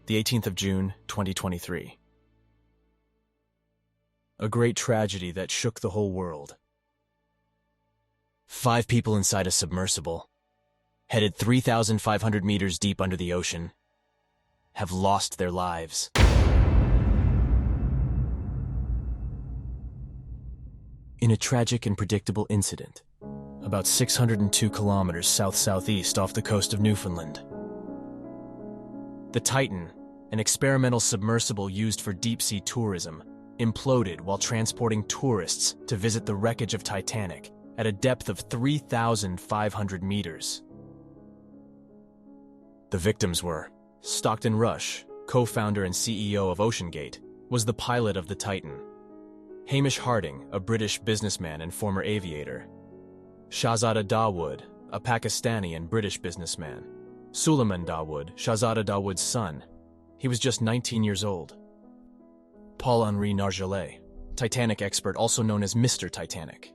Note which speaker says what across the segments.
Speaker 1: the 18th of June, 2023. A great tragedy that shook the whole world. 5 people inside a submersible, headed 3,500 meters deep under the ocean, have lost their lives. In a tragic and predictable incident, about 602 kilometers south-southeast off the coast of Newfoundland. The Titan, an experimental submersible used for deep-sea tourism, imploded while transporting tourists to visit the wreckage of Titanic at a depth of 3,500 meters. The victims were Stockton Rush, co-founder and CEO of OceanGate, was the pilot of the Titan. Hamish Harding, a British businessman and former aviator. Shahzada Dawood, a Pakistani and British businessman. Suleiman Dawood, Shahzada Dawood's son. He was just 19 years old. Paul-Henri Nargeolet, Titanic expert also known as Mr. Titanic.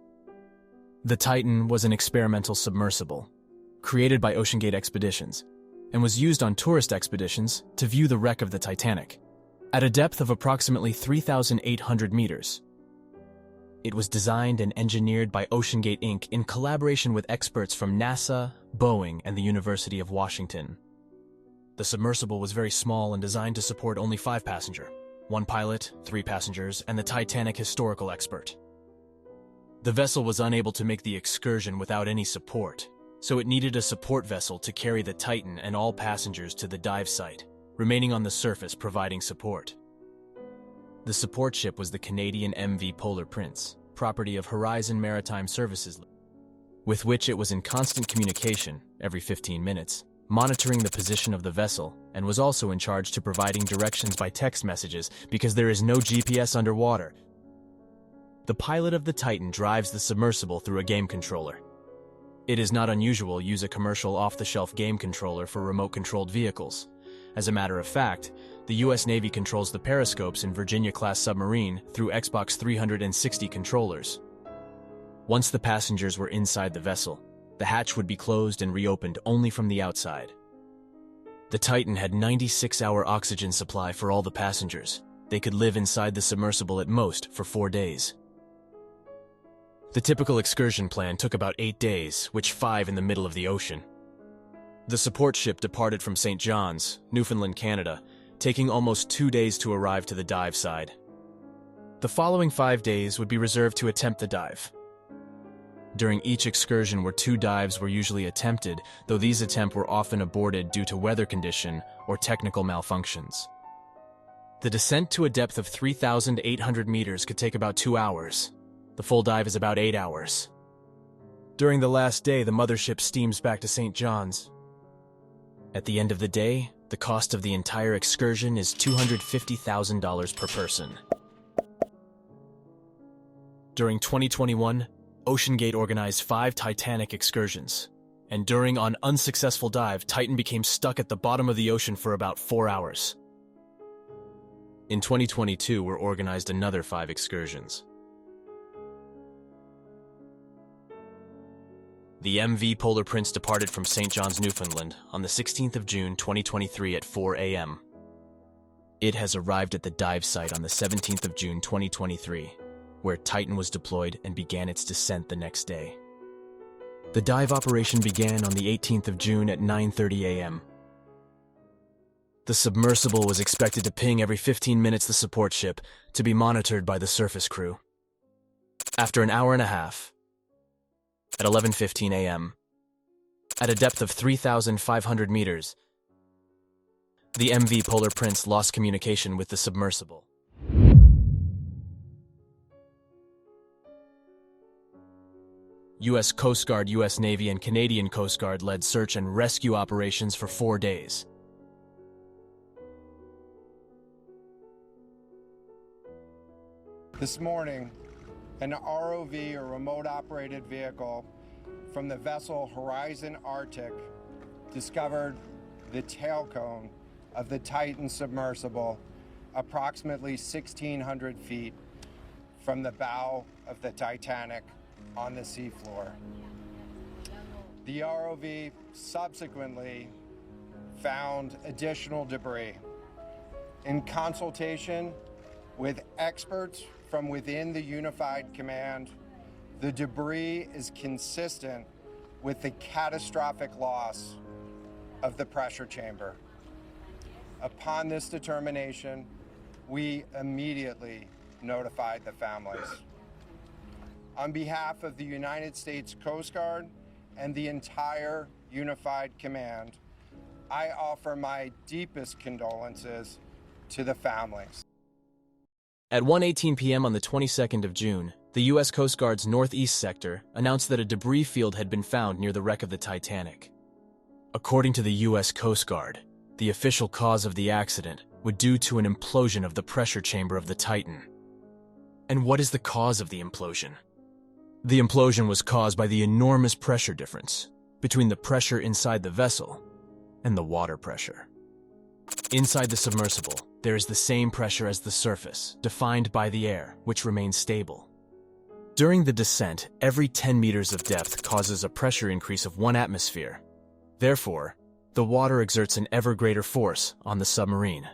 Speaker 1: The Titan was an experimental submersible, created by OceanGate Expeditions, and was used on tourist expeditions to view the wreck of the Titanic, at a depth of approximately 3,800 meters. It was designed and engineered by OceanGate Inc. in collaboration with experts from NASA, Boeing, and the University of Washington. The submersible was very small and designed to support only 5 passengers, 1 pilot, 3 passengers, and the Titanic historical expert. The vessel was unable to make the excursion without any support, so it needed a support vessel to carry the Titan and all passengers to the dive site, remaining on the surface providing support. The support ship was the Canadian MV Polar Prince, property of Horizon Maritime Services, with which it was in constant communication every 15 minutes, monitoring the position of the vessel, and was also in charge to providing directions by text messages because there is no GPS underwater. The pilot of the Titan drives the submersible through a game controller. It is not unusual to use a commercial off-the-shelf game controller for remote-controlled vehicles. As a matter of fact, the U.S. Navy controls the periscopes in Virginia-class submarine through Xbox 360 controllers. Once the passengers were inside the vessel, the hatch would be closed and reopened only from the outside. The Titan had 96-hour oxygen supply for all the passengers. They could live inside the submersible at most for 4 days. The typical excursion plan took about 8 days, which 5 in the middle of the ocean. The support ship departed from St. John's, Newfoundland, Canada, taking almost 2 days to arrive to the dive side. The following 5 days would be reserved to attempt the dive. During each excursion where 2 dives were usually attempted, though these attempts were often aborted due to weather condition or technical malfunctions. The descent to a depth of 3,800 meters could take about 2 hours. The full dive is about 8 hours. During the last day, the mothership steams back to St. John's. At the end of the day, the cost of the entire excursion is $250,000 per person. During 2021, OceanGate organized 5 Titanic excursions, and during an unsuccessful dive, Titan became stuck at the bottom of the ocean for about 4 hours. In 2022, were organized another 5 excursions. The MV Polar Prince departed from St. John's, Newfoundland on the 16th of June 2023 at 4 a.m. It has arrived at the dive site on the 17th of June 2023, where Titan was deployed and began its descent the next day. The dive operation began on the 18th of June at 9:30 a.m. The submersible was expected to ping every 15 minutes the support ship to be monitored by the surface crew. After an hour and a half, at 11:15 a.m., at a depth of 3,500 meters, the MV Polar Prince lost communication with the submersible. U.S. Coast Guard, U.S. Navy, and Canadian Coast Guard led search and rescue operations for 4 days.
Speaker 2: This morning, an ROV, or remote-operated vehicle, from the vessel Horizon Arctic discovered the tail cone of the Titan submersible approximately 1,600 feet from the bow of the Titanic on the seafloor. The ROV subsequently found additional debris, In consultation with experts from within the Unified Command, the debris is consistent with the catastrophic loss of the pressure chamber. Upon this determination, we immediately notified the families. On behalf of the United States Coast Guard and the entire Unified Command, I offer my deepest condolences to the families.
Speaker 1: At 1:18 p.m. on the 22nd of June, the U.S. Coast Guard's northeast sector announced that a debris field had been found near the wreck of the Titanic. According to the U.S. Coast Guard, the official cause of the accident was due to an implosion of the pressure chamber of the Titan. And what is the cause of the implosion? The implosion was caused by the enormous pressure difference between the pressure inside the vessel and the water pressure. Inside the submersible, there is the same pressure as the surface, defined by the air, which remains stable. During the descent, every 10 meters of depth causes a pressure increase of 1 atmosphere. Therefore, the water exerts an ever greater force on the submarine.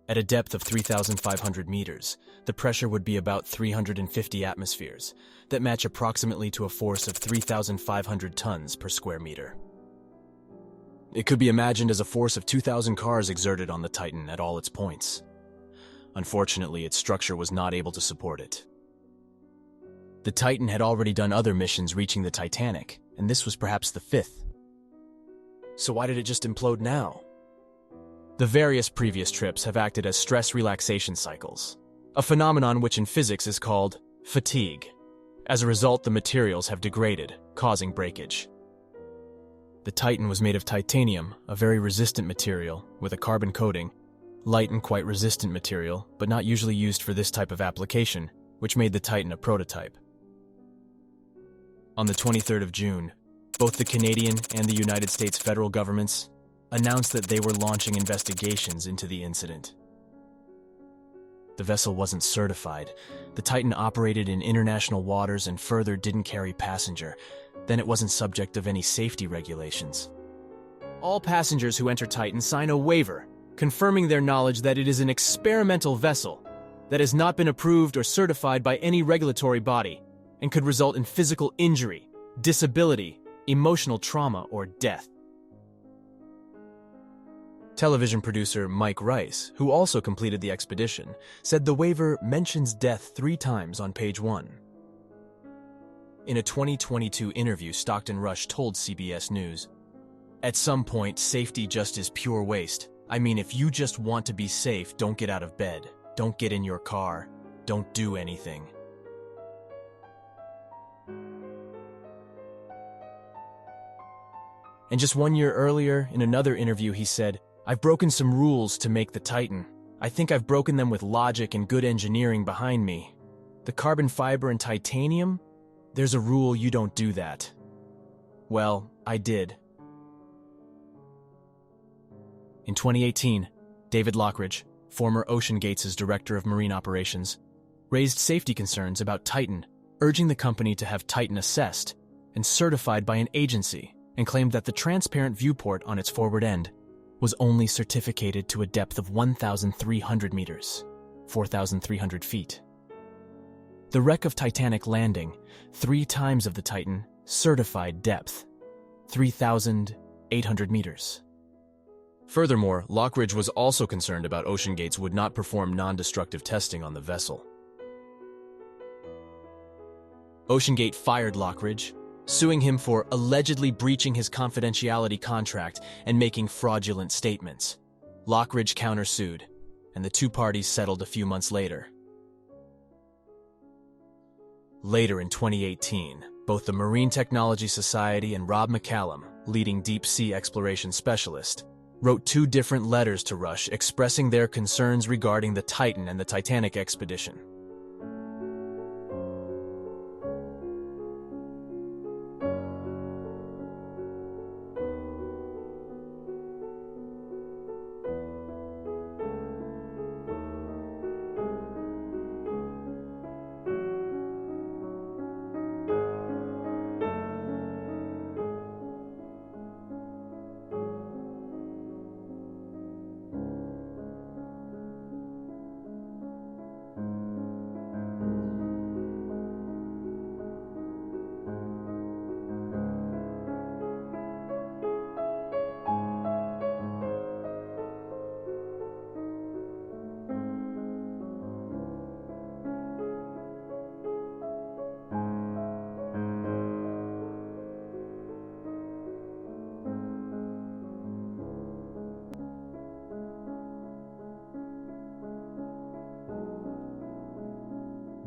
Speaker 1: At a depth of 3,500 meters, the pressure would be about 350 atmospheres, that match approximately to a force of 3,500 tons per square meter. It could be imagined as a force of 2,000 cars exerted on the Titan at all its points. Unfortunately, its structure was not able to support it. The Titan had already done other missions reaching the Titanic, and this was perhaps the 5th. So why did it just implode now? The various previous trips have acted as stress relaxation cycles, a phenomenon which in physics is called fatigue. As a result, the materials have degraded, causing breakage. The Titan was made of titanium, a very resistant material with a carbon coating, light and quite resistant material, but not usually used for this type of application, which made the Titan a prototype. On the 23rd of June, both the Canadian and the United States federal governments announced that they were launching investigations into the incident. The vessel wasn't certified. The Titan operated in international waters and further didn't carry passenger. Then it wasn't subject of any safety regulations. All passengers who enter Titan sign a waiver, confirming their knowledge that it is an experimental vessel that has not been approved or certified by any regulatory body and could result in physical injury, disability, emotional trauma, or death. Television producer Mike Rice, who also completed the expedition, said the waiver mentions death 3 times on page 1. In a 2022 interview, Stockton Rush told CBS News, "At some point, safety just is pure waste. I mean, if you just want to be safe, don't get out of bed. Don't get in your car. Don't do anything." And just 1 year earlier, in another interview, he said, "I've broken some rules to make the Titan. I think I've broken them with logic and good engineering behind me. The carbon fiber and titanium? There's a rule you don't do that." Well, I did. In 2018, David Lockridge, former OceanGate's director of marine operations, raised safety concerns about Titan, urging the company to have Titan assessed and certified by an agency, and claimed that the transparent viewport on its forward end was only certificated to a depth of 1,300 meters, 4,300 feet. The wreck of Titanic landing, 3 times of the Titan, certified depth, 3,800 meters. Furthermore, Lockridge was also concerned about OceanGates would not perform non-destructive testing on the vessel. OceanGate fired Lockridge, suing him for allegedly breaching his confidentiality contract and making fraudulent statements. Lockridge countersued, and the 2 parties settled a few months later. Later in 2018, both the Marine Technology Society and Rob McCallum, leading deep-sea exploration specialist, wrote 2 different letters to Rush expressing their concerns regarding the Titan and the Titanic expedition.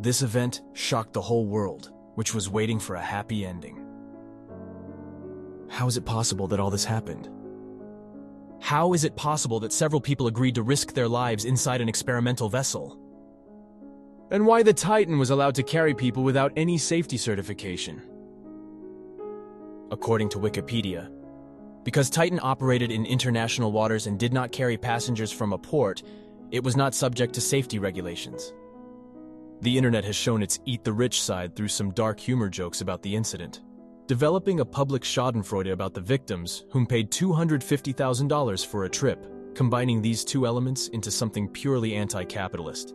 Speaker 1: This event shocked the whole world, which was waiting for a happy ending. How is it possible that all this happened? How is it possible that several people agreed to risk their lives inside an experimental vessel? And why the Titan was allowed to carry people without any safety certification? According to Wikipedia, because Titan operated in international waters and did not carry passengers from a port, it was not subject to safety regulations. The internet has shown its eat-the-rich side through some dark humor jokes about the incident, developing a public schadenfreude about the victims, whom paid $250,000 for a trip, combining these two elements into something purely anti-capitalist.